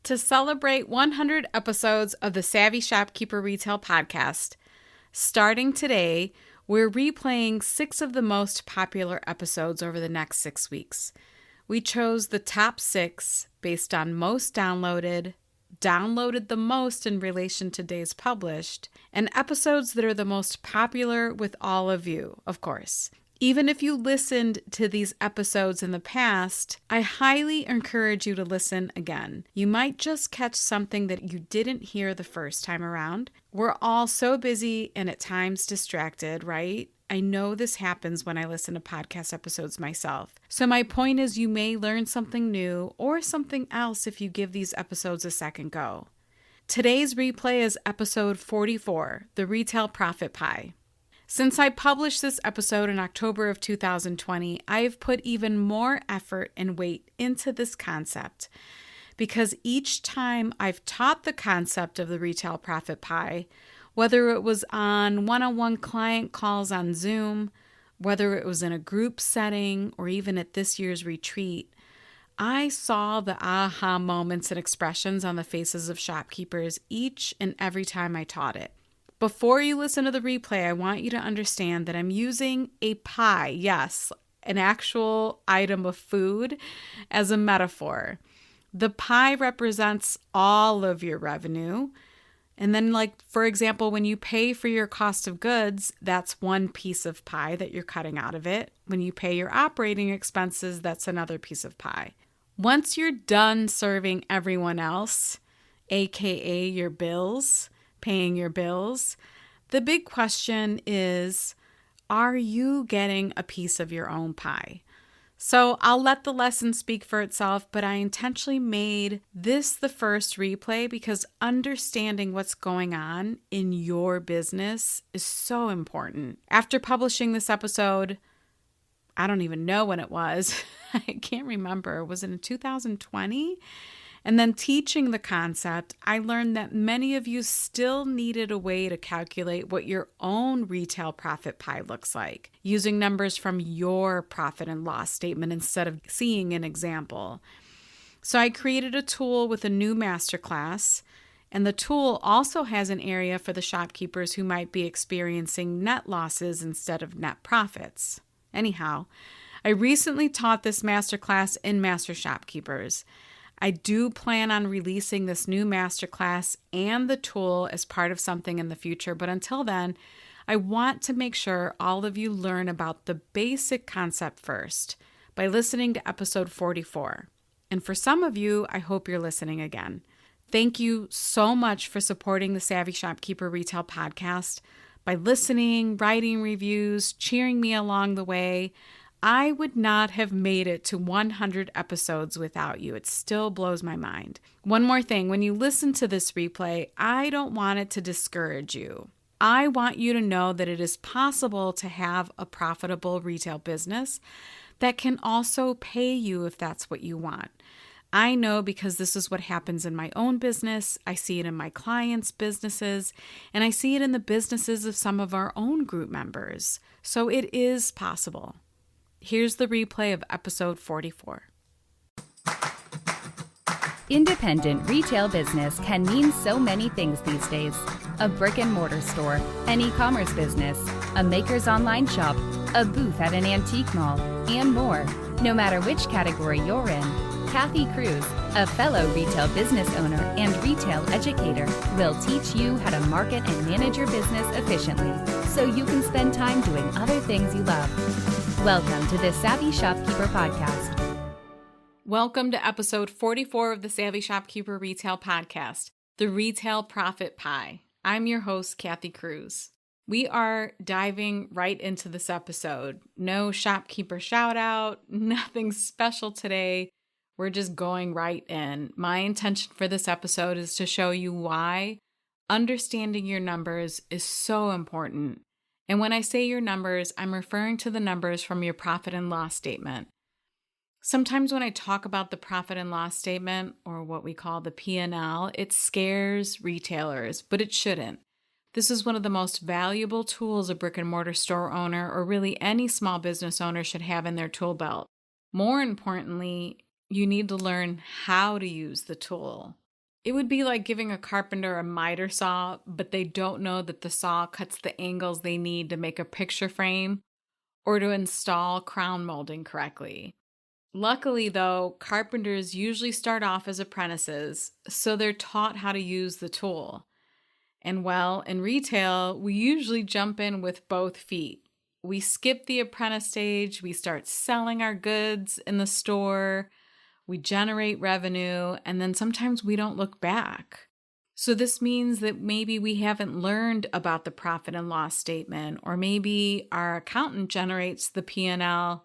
To celebrate 100 episodes of the Savvy Shopkeeper Retail Podcast, starting today, we're replaying 6 of the most popular episodes over the next 6 weeks. We chose the top 6 based on most downloaded the most in relation to days published, and episodes that are the most popular with all of you, of course. Even if you listened to these episodes in the past, I highly encourage you to listen again. You might just catch something that you didn't hear the first time around. We're all so busy and at times distracted, right? I know this happens when I listen to podcast episodes myself. So my point is you may learn something new or something else if you give these episodes a second go. Today's replay is episode 44, The Retail Profit Pie. Since I published this episode in October of 2020, I have put even more effort and weight into this concept because each time I've taught the concept of the retail profit pie, whether it was on one-on-one client calls on Zoom, whether it was in a group setting, or even at this year's retreat, I saw the aha moments and expressions on the faces of shopkeepers each and every time I taught it. Before you listen to the replay, I want you to understand that I'm using a pie, yes, an actual item of food, as a metaphor. The pie represents all of your revenue. And then, for example, when you pay for your cost of goods, that's one piece of pie that you're cutting out of it. When you pay your operating expenses, that's another piece of pie. Once you're done serving everyone else, aka your bills, paying your bills, the big question is, are you getting a piece of your own pie? So I'll let the lesson speak for itself, but I intentionally made this the first replay because understanding what's going on in your business is so important. After publishing this episode, I don't even know when it was. I can't remember. Was it in 2020? And then teaching the concept, I learned that many of you still needed a way to calculate what your own retail profit pie looks like, using numbers from your profit and loss statement instead of seeing an example. So I created a tool with a new masterclass, and the tool also has an area for the shopkeepers who might be experiencing net losses instead of net profits. Anyhow, I recently taught this masterclass in Master Shopkeepers. I do plan on releasing this new masterclass and the tool as part of something in the future, but until then, I want to make sure all of you learn about the basic concept first by listening to episode 44. And for some of you, I hope you're listening again. Thank you so much for supporting the Savvy Shopkeeper Retail Podcast by listening, writing reviews, cheering me along the way. I would not have made it to 100 episodes without you. It still blows my mind. One more thing, when you listen to this replay, I don't want it to discourage you. I want you to know that it is possible to have a profitable retail business that can also pay you if that's what you want. I know because this is what happens in my own business. I see it in my clients' businesses, and I see it in the businesses of some of our own group members. So it is possible. Here's the replay of episode 44. Independent retail business can mean so many things these days. A brick and mortar store, an e-commerce business, a maker's online shop, a booth at an antique mall, and more. No matter which category you're in, Kathy Cruz, a fellow retail business owner and retail educator, will teach you how to market and manage your business efficiently so you can spend time doing other things you love. Welcome to the Savvy Shopkeeper Podcast. Welcome to episode 44 of the Savvy Shopkeeper Retail Podcast, The Retail Profit Pie. I'm your host, Kathy Cruz. We are diving right into this episode. No shopkeeper shout out, nothing special today. We're just going right in. My intention for this episode is to show you why understanding your numbers is so important. And when I say your numbers, I'm referring to the numbers from your profit and loss statement. Sometimes when I talk about the profit and loss statement, or what we call the P&L, it scares retailers, but it shouldn't. This is one of the most valuable tools a brick and mortar store owner, or really any small business owner, should have in their tool belt. More importantly, you need to learn how to use the tool. It would be like giving a carpenter a miter saw, but they don't know that the saw cuts the angles they need to make a picture frame or to install crown molding correctly. Luckily, though, carpenters usually start off as apprentices, so they're taught how to use the tool. And well, in retail, we usually jump in with both feet. We skip the apprentice stage, we start selling our goods in the store, we generate revenue, and then sometimes we don't look back. So this means that maybe we haven't learned about the profit and loss statement, or maybe our accountant generates the P&L,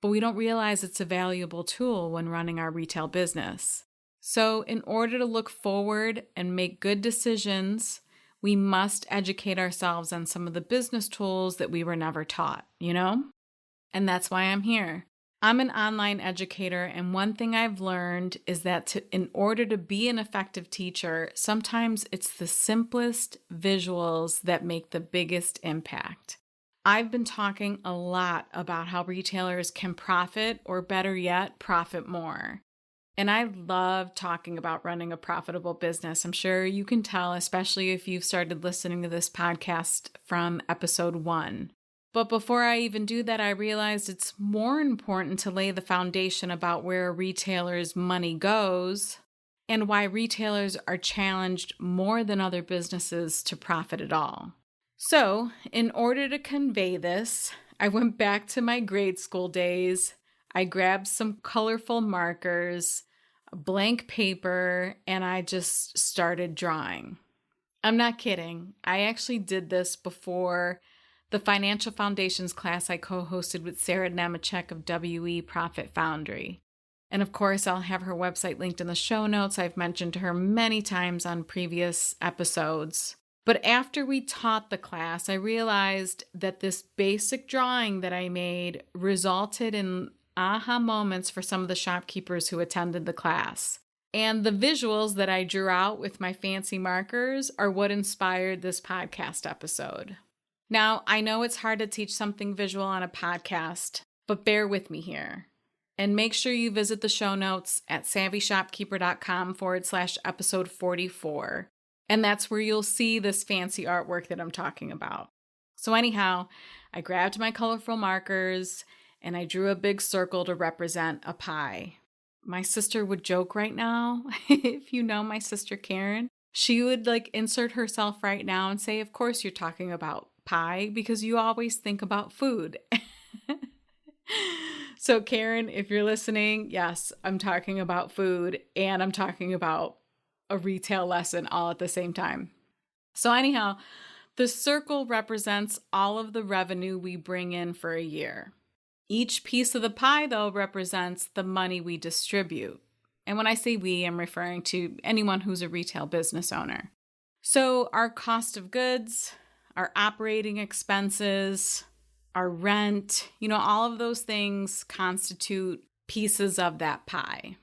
but we don't realize it's a valuable tool when running our retail business. So in order to look forward and make good decisions, we must educate ourselves on some of the business tools that we were never taught, And that's why I'm here. I'm an online educator, and one thing I've learned is that in order to be an effective teacher, sometimes it's the simplest visuals that make the biggest impact. I've been talking a lot about how retailers can profit, or better yet, profit more. And I love talking about running a profitable business. I'm sure you can tell, especially if you've started listening to this podcast from episode 1. But before I even do that, I realized it's more important to lay the foundation about where a retailer's money goes and why retailers are challenged more than other businesses to profit at all. So, in order to convey this, I went back to my grade school days. I grabbed some colorful markers, a blank paper, and I just started drawing. I'm not kidding. I actually did this before the Financial Foundations class I co-hosted with Sarah Nemechek of WE Profit Foundry. And of course, I'll have her website linked in the show notes. I've mentioned her many times on previous episodes. But after we taught the class, I realized that this basic drawing that I made resulted in aha moments for some of the shopkeepers who attended the class. And the visuals that I drew out with my fancy markers are what inspired this podcast episode. Now, I know it's hard to teach something visual on a podcast, but bear with me here. And make sure you visit the show notes at savvyshopkeeper.com/episode 44. And that's where you'll see this fancy artwork that I'm talking about. So anyhow, I grabbed my colorful markers and I drew a big circle to represent a pie. My sister would joke right now, if you know my sister Karen, she would insert herself right now and say, of course you're talking about pie because you always think about food. So Karen, if you're listening, yes, I'm talking about food and I'm talking about a retail lesson all at the same time. So anyhow, the circle represents all of the revenue we bring in for a year. Each piece of the pie, though, represents the money we distribute. And when I say we, I'm referring to anyone who's a retail business owner. So our cost of goods, our operating expenses, our rent, all of those things constitute pieces of that pie.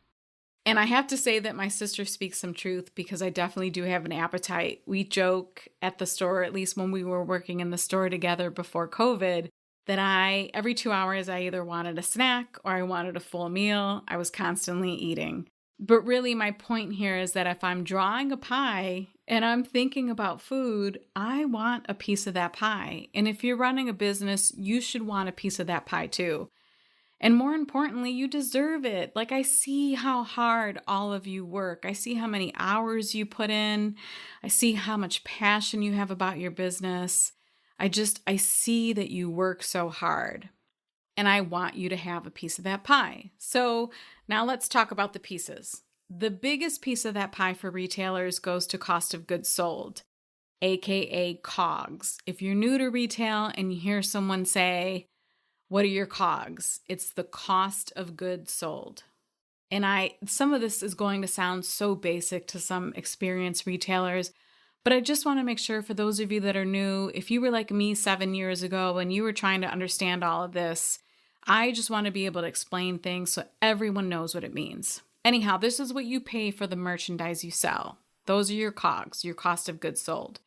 And I have to say that my sister speaks some truth because I definitely do have an appetite. We joke at the store, at least when we were working in the store together before COVID, that every 2 hours, I either wanted a snack or I wanted a full meal. I was constantly eating. But really, my point here is that if I'm drawing a pie and I'm thinking about food, I want a piece of that pie. And if you're running a business, you should want a piece of that pie too. And more importantly, you deserve it. I see how hard all of you work. I see how many hours you put in. I see how much passion you have about your business. I see that you work so hard. And I want you to have a piece of that pie. So now let's talk about the pieces. The biggest piece of that pie for retailers goes to cost of goods sold, aka COGS. If you're new to retail and you hear someone say, what are your COGS? It's the cost of goods sold. And some of this is going to sound so basic to some experienced retailers, but I just want to make sure for those of you that are new, if you were like me 7 years ago and you were trying to understand all of this, I just want to be able to explain things so everyone knows what it means. Anyhow, this is what you pay for the merchandise you sell. Those are your COGS, your cost of goods sold.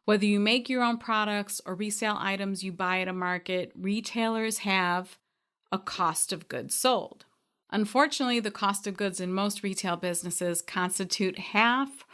Whether you make your own products or resell items you buy at a market, retailers have a cost of goods sold. Unfortunately, the cost of goods in most retail businesses constitute half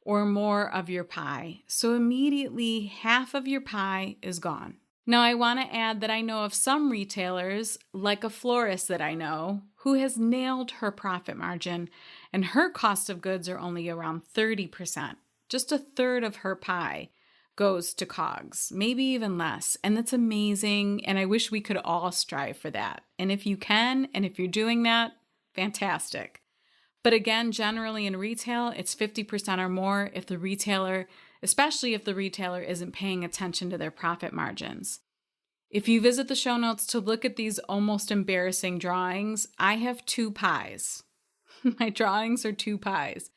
or more of your pie. So immediately, half of your pie is gone. Now, I want to add that I know of some retailers, like a florist that I know, who has nailed her profit margin, and her cost of goods are only around 30%. Just a third of her pie goes to COGS, maybe even less. And that's amazing. And I wish we could all strive for that. And if you can, and if you're doing that, fantastic. But again, generally in retail, it's 50% or more if the retailer, especially if the retailer isn't paying attention to their profit margins. If you visit the show notes to look at these almost embarrassing drawings, I have 2 pies. My drawings are 2 pies.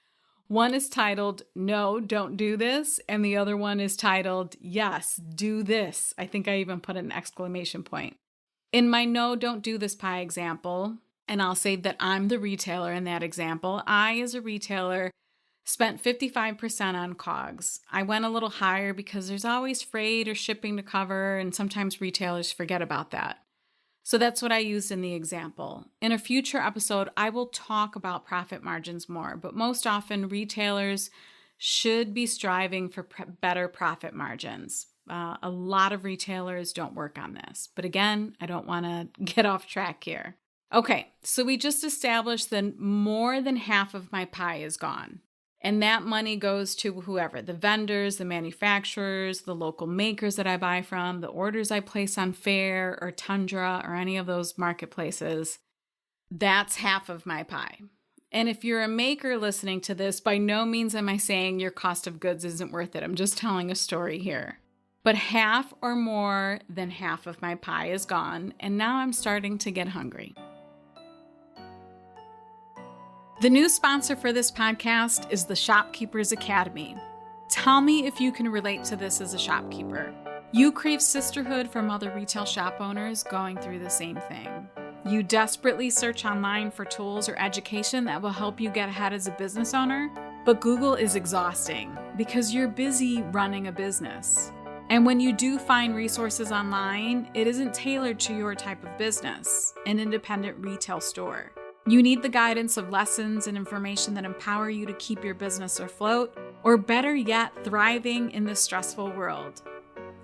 One is titled, "No, don't do this," and the other one is titled, "Yes, do this." I think I even put an exclamation point. In my "No, don't do this" pie example, and I'll say that I'm the retailer in that example, I, as a retailer, spent 55% on COGS. I went a little higher because there's always freight or shipping to cover, and sometimes retailers forget about that. So that's what I used in the example. In a future episode, I will talk about profit margins more, but most often retailers should be striving for better profit margins. A lot of retailers don't work on this, but again, I don't want to get off track here. Okay, so we just established that more than half of my pie is gone. And that money goes to whoever, the vendors, the manufacturers, the local makers that I buy from, the orders I place on Faire or Tundra or any of those marketplaces. That's half of my pie. And if you're a maker listening to this, by no means am I saying your cost of goods isn't worth it. I'm just telling a story here. But half or more than half of my pie is gone, and now I'm starting to get hungry. The new sponsor for this podcast is the Shopkeepers Academy. Tell me if you can relate to this as a shopkeeper. You crave sisterhood from other retail shop owners going through the same thing. You desperately search online for tools or education that will help you get ahead as a business owner, but Google is exhausting because you're busy running a business. And when you do find resources online, it isn't tailored to your type of business, an independent retail store. You need the guidance of lessons and information that empower you to keep your business afloat, or better yet, thriving in this stressful world.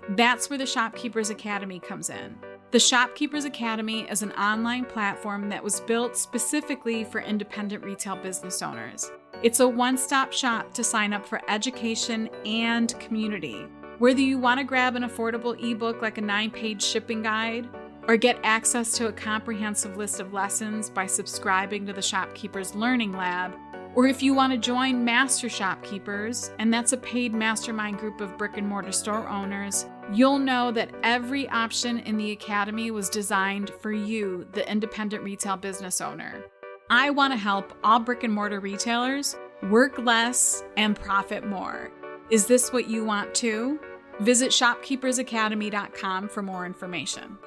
That's where the Shopkeepers Academy comes in. The Shopkeepers Academy is an online platform that was built specifically for independent retail business owners. It's a one-stop shop to sign up for education and community. Whether you want to grab an affordable ebook like a 9-page shipping guide, or get access to a comprehensive list of lessons by subscribing to the Shopkeepers Learning Lab, or if you want to join Master Shopkeepers, and that's a paid mastermind group of brick-and-mortar store owners, you'll know that every option in the Academy was designed for you, the independent retail business owner. I want to help all brick-and-mortar retailers work less and profit more. Is this what you want too? Visit shopkeepersacademy.com for more information.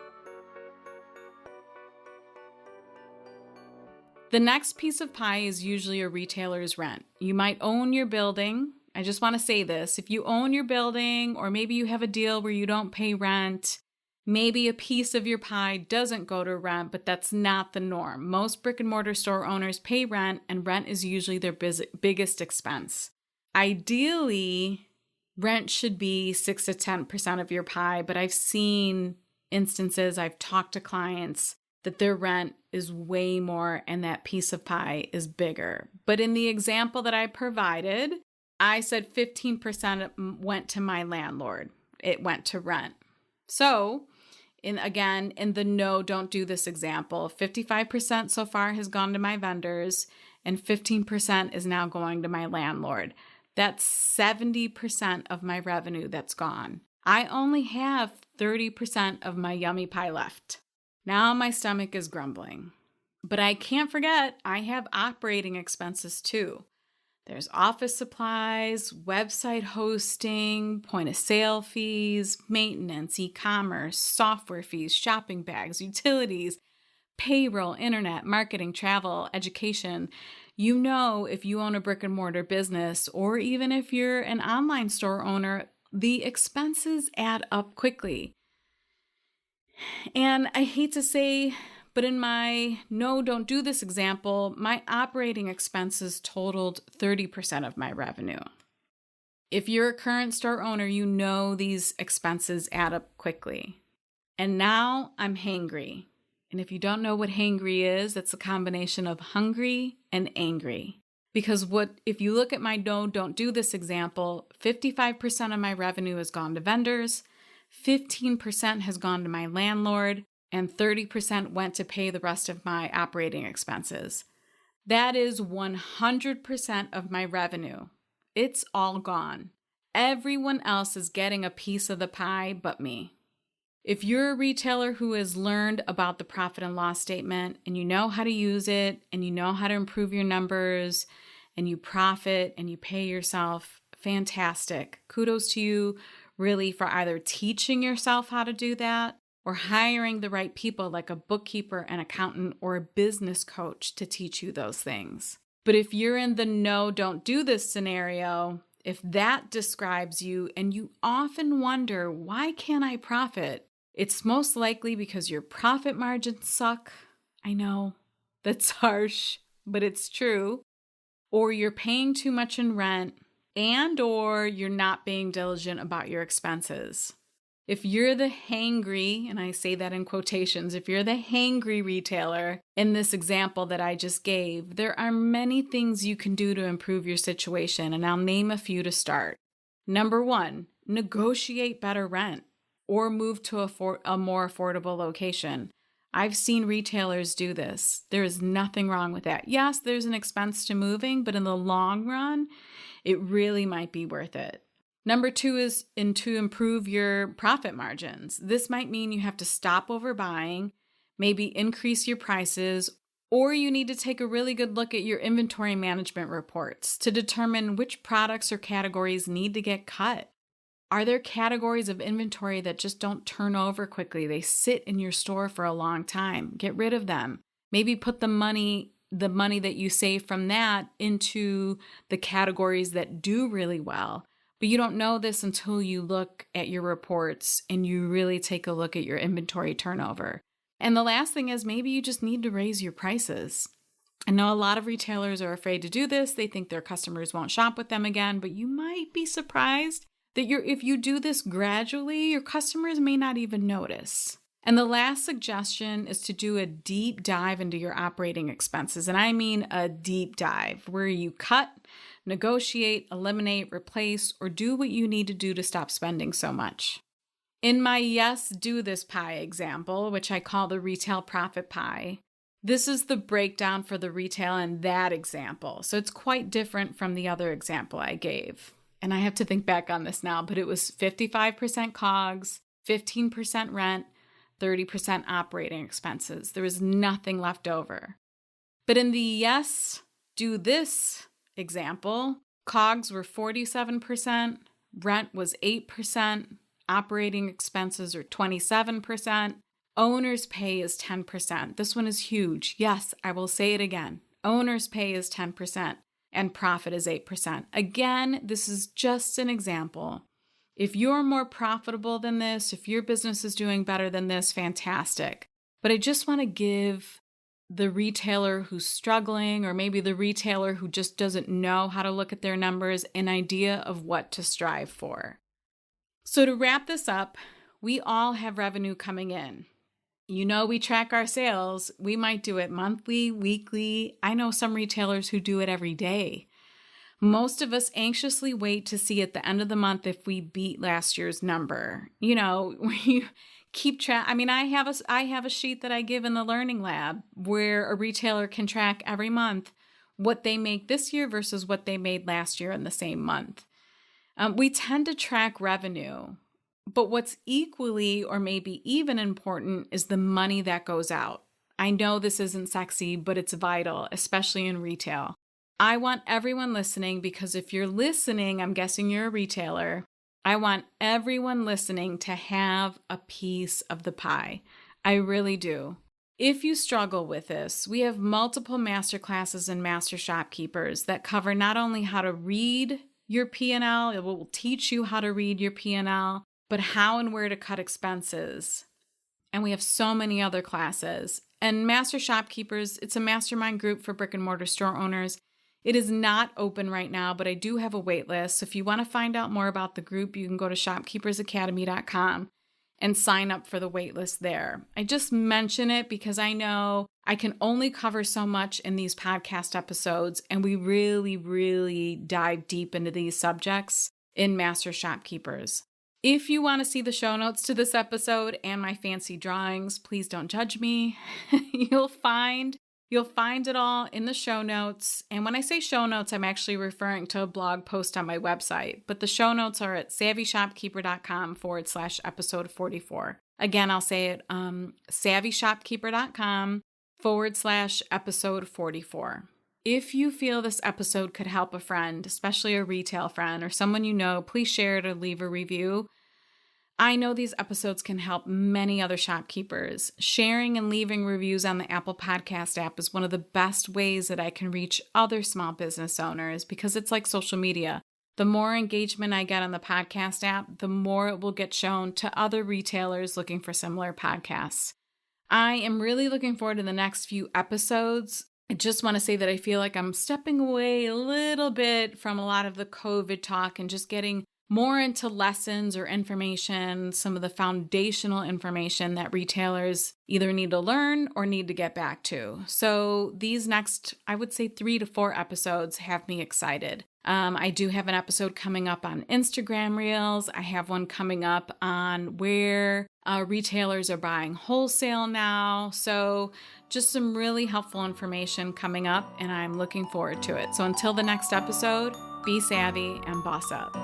The next piece of pie is usually a retailer's rent. You might own your building. I just want to say this. If you own your building, or maybe you have a deal where you don't pay rent, maybe a piece of your pie doesn't go to rent, but that's not the norm. Most brick and mortar store owners pay rent, and rent is usually their biggest expense. Ideally, rent should be 6 to 10% of your pie, but I've seen instances, I've talked to clients that their rent is way more and that piece of pie is bigger. But in the example that I provided, I said 15% went to my landlord. It went to rent. So, in the no, don't do this example, 55% so far has gone to my vendors and 15% is now going to my landlord. That's 70% of my revenue that's gone. I only have 30% of my yummy pie left. Now my stomach is grumbling. But I can't forget, I have operating expenses too. There's office supplies, website hosting, point of sale fees, maintenance, e-commerce, software fees, shopping bags, utilities, payroll, internet, marketing, travel, education. You know, if you own a brick and mortar business, or even if you're an online store owner, the expenses add up quickly. And I hate to say, But in my no, don't do this example, my operating expenses totaled 30% of my revenue. If you're a current store owner, you know these expenses add up quickly. And now I'm hangry. And if you don't know what hangry is, it's a combination of hungry and angry. Because if you look at my no, don't do this example, 55% of my revenue has gone to vendors, 15% has gone to my landlord, and 30% went to pay the rest of my operating expenses. That is 100% of my revenue. It's all gone. Everyone else is getting a piece of the pie but me. If you're a retailer who has learned about the profit and loss statement and you know how to use it and you know how to improve your numbers and you profit and you pay yourself, fantastic. Kudos to you really for either teaching yourself how to do that or hiring the right people like a bookkeeper, an accountant, or a business coach to teach you those things. But if you're in the no, don't do this scenario, if that describes you and you often wonder, why can't I profit? It's most likely because your profit margins suck. I know, that's harsh, but it's true. Or you're paying too much in rent, and or you're not being diligent about your expenses. If you're the hangry, and I say that in quotations, if you're the hangry retailer in this example that I just gave, there are many things you can do to improve your situation, and I'll name a few to start. Number 1, negotiate better rent or move to a more affordable location. I've seen retailers do this. There is nothing wrong with that. Yes, there's an expense to moving, but in the long run, it really might be worth it. Number 2 is to improve your profit margins. This might mean you have to stop overbuying, maybe increase your prices, or you need to take a really good look at your inventory management reports to determine which products or categories need to get cut. Are there categories of inventory that just don't turn over quickly? They sit in your store for a long time. Get rid of them. Maybe put the money that you save from that into the categories that do really well. But you don't know this until you look at your reports and you really take a look at your inventory turnover. And the last thing is maybe you just need to raise your prices. I know a lot of retailers are afraid to do this. They think their customers won't shop with them again, but you might be surprised that if you do this gradually, your customers may not even notice. And the last suggestion is to do a deep dive into your operating expenses. And I mean a deep dive where you cut, negotiate, eliminate, replace, or do what you need to do to stop spending so much. In my yes, do this pie example, which I call the retail profit pie, this is the breakdown for the retail in that example. So it's quite different from the other example I gave. And I have to think back on this now, but it was 55% COGS, 15% rent, 30% operating expenses. There was nothing left over. But in the yes, do this example, COGS were 47%, rent was 8%, operating expenses are 27%, owner's pay is 10%. This one is huge. Yes, I will say it again. Owner's pay is 10%. And profit is 8%. Again, this is just an example. If you're more profitable than this, if your business is doing better than this, fantastic. But I just want to give the retailer who's struggling, or maybe the retailer who just doesn't know how to look at their numbers, an idea of what to strive for. So to wrap this up, we all have revenue coming in. You know, we track our sales. We might do it monthly, weekly. I know some retailers who do it every day. Most of us anxiously wait to see at the end of the month if we beat last year's number. You know, we keep track. I mean, I have a sheet that I give in the Learning Lab where a retailer can track every month what they make this year versus what they made last year in the same month. We tend to track revenue. But what's equally or maybe even important is the money that goes out. I know this isn't sexy, but it's vital, especially in retail. I want everyone listening, because if you're listening, I'm guessing you're a retailer. I want everyone listening to have a piece of the pie. I really do. If you struggle with this, we have multiple masterclasses and master shopkeepers that cover not only how to read your P&L, it will teach you how to read your P&L, but how and where to cut expenses. And we have so many other classes. And Master Shopkeepers, it's a mastermind group for brick and mortar store owners. It is not open right now, but I do have a wait list. So if you want to find out more about the group, you can go to shopkeepersacademy.com and sign up for the wait list there. I just mention it because I know I can only cover so much in these podcast episodes, and we really, really dive deep into these subjects in Master Shopkeepers. If you want to see the show notes to this episode and my fancy drawings, please don't judge me. You'll find it all in the show notes. And when I say show notes, I'm actually referring to a blog post on my website. But the show notes are at savvyshopkeeper.com/episode 44. Again, I'll say it, savvyshopkeeper.com/episode 44. If you feel this episode could help a friend, especially a retail friend or someone you know, please share it or leave a review. I know these episodes can help many other shopkeepers. Sharing and leaving reviews on the Apple Podcast app is one of the best ways that I can reach other small business owners because it's like social media. The more engagement I get on the podcast app, the more it will get shown to other retailers looking for similar podcasts. I am really looking forward to the next few episodes. I just want to say that I feel like I'm stepping away a little bit from a lot of the COVID talk and just getting more into lessons or information, some of the foundational information that retailers either need to learn or need to get back to. So these next, I would say 3 to 4 episodes have me excited. I do have an episode coming up on Instagram Reels. I have one coming up on where retailers are buying wholesale now. So just some really helpful information coming up, and I'm looking forward to it. So until the next episode, be savvy and boss up.